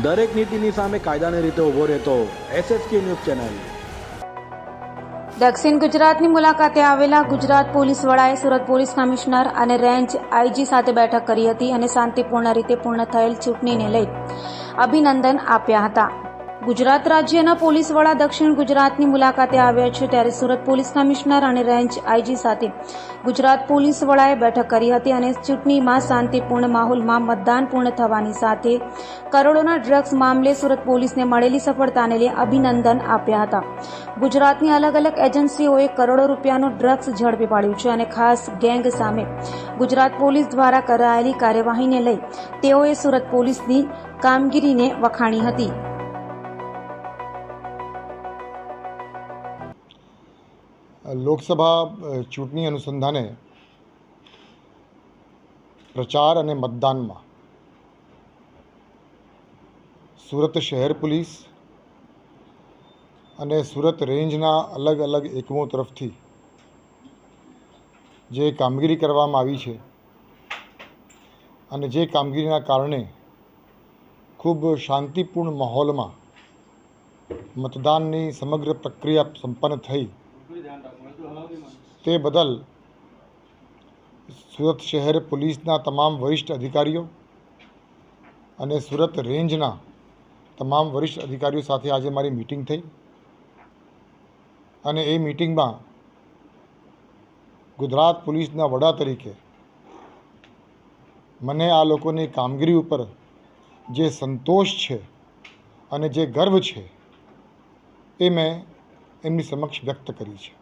દરેક નીતિની સામે કાયદાની રીતે ઊભો રહેતો SSK ન્યૂઝ ચેનલ। દક્ષિણ ગુજરાતની મુલાકાતે આવેલા ગુજરાત પોલીસ વડાએ સુરત પોલીસ કમિશનર અને રેન્જ IG સાથે બેઠક કરી હતી અને શાંતિપૂર્ણ રીતે પૂર્ણ થયેલ ચૂંટણીને લઈ અભિનંદન આપ્યા હતા। ગુજરાત રાજ્યના પોલીસ વડા દક્ષિણ ગુજરાતની મુલાકાતે આવ્યા છે ત્યારે સુરત પોલીસ કમિશનર અને રેન્જ IG સાથે ગુજરાત પોલીસ વડાએ બેઠક કરી હતી અને ચૂંટણીમાં શાંતિપૂર્ણ માહોલમાં મતદાન પૂર્ણ થવાની સાથે કરોડોના ડ્રગ્સ મામલે સુરત પોલીસને મળેલી સફળતાને લઈ અભિનંદન આપ્યા હતા। ગુજરાતની અલગ અલગ એજન્સીઓએ કરોડો રૂપિયાનું ડ્રગ્સ ઝડપી પાડ્યું છે અને ખાસ ગેંગ સામે ગુજરાત પોલીસ દ્વારા કરાયેલી કાર્યવાહીને લઈ તેઓએ સુરત પોલીસની કામગીરીને વખાણી હતી। લોકસભા ચૂંટણી અનુસંધાને પ્રચાર અને મતદાનમાં સુરત શહેર પોલીસ અને સુરત રેન્જના અલગ અલગ એકમો તરફથી જે કામગીરી કરવામાં આવી છે અને જે કામગીરીના કારણે ખૂબ શાંતિપૂર્ણ માહોલમાં મતદાનની સમગ્ર પ્રક્રિયા સંપન્ન થઈ તે બદલ સુરત શહેર પોલીસના તમામ વરિષ્ઠ અધિકારીઓ અને સુરત રેન્જના તમામ વરિષ્ઠ અધિકારીઓ સાથે આજે મારી મીટિંગ થઈ અને એ મીટિંગમાં ગુજરાત પોલીસના વડા તરીકે મને આ લોકોની કામગીરી ઉપર જે સંતોષ છે અને જે ગર્વ છે એ મેં એમની સમક્ષ વ્યક્ત કરી છે।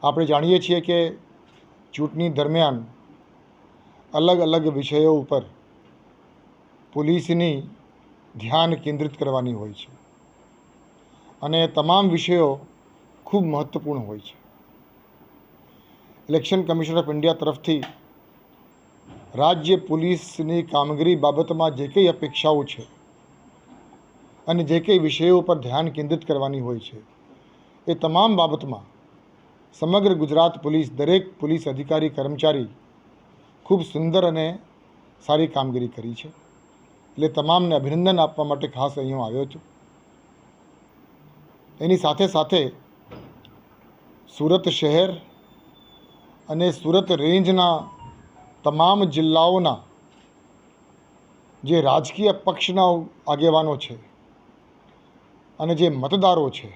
આપણે જાણીએ છીએ કે ચૂંટણી દરમિયાન અલગ અલગ વિષયો ઉપર પોલીસની ધ્યાન કેન્દ્રિત કરવાની હોય છે અને તમામ વિષયો ખૂબ મહત્ત્વપૂર્ણ હોય છે। ઇલેક્શન કમિશન ઓફ ઇન્ડિયા તરફથી રાજ્ય પોલીસની કામગીરી બાબતમાં જે કંઈ અપેક્ષાઓ છે અને જે કંઈ વિષયો પર ધ્યાન કેન્દ્રિત કરવાની હોય છે એ તમામ બાબતમાં સમગ્ર ગુજરાત પોલીસ દરેક પોલીસ અધિકારી કર્મચારી ખૂબ સુંદર અને સારી કામગીરી કરી છે। એટલે તમામને અભિનંદન આપવા માટે ખાસ અહીંયા આવ્યો છું। એની સાથે સાથે સુરત શહેર અને સુરત રેન્જના તમામ જિલ્લાઓના જે રાજકીય પક્ષના આગેવાનો છે અને જે મતદારો છે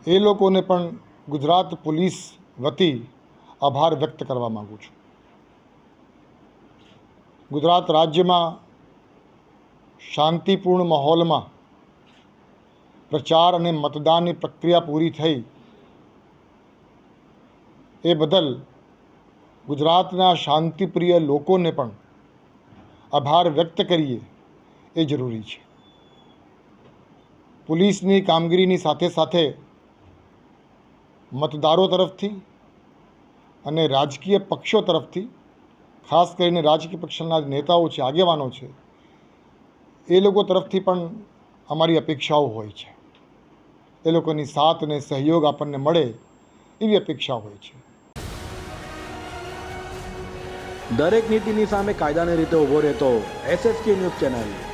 એ લોકોને પણ ગુજરાત પોલીસ વતી આભાર વ્યક્ત કરવા માગું છું। ગુજરાત રાજ્યમાં શાંતિપૂર્ણ માહોલમાં પ્રચાર અને મતદાનની પ્રક્રિયા પૂરી થઈ એ બદલ ગુજરાતના શાંતિપ્રિય લોકોને પણ આભાર વ્યક્ત કરીએ એ જરૂરી છે। પોલીસની કામગીરીની સાથે સાથે મતદારો તરફથી અને રાજકીય પક્ષો તરફથી ખાસ કરીને રાજકીય પક્ષના નેતાઓ છે આગેવાનો છે એ લોકો તરફથી પણ અમારી અપેક્ષાઓ હોય છે। એ લોકોની સાથ અને સહયોગ આપણને મળે એવી અપેક્ષા હોય છે। દરેક નીતિની સામે કાયદાની રીતે ઊભો રહેતો SSK ન્યૂઝ ચેનલ।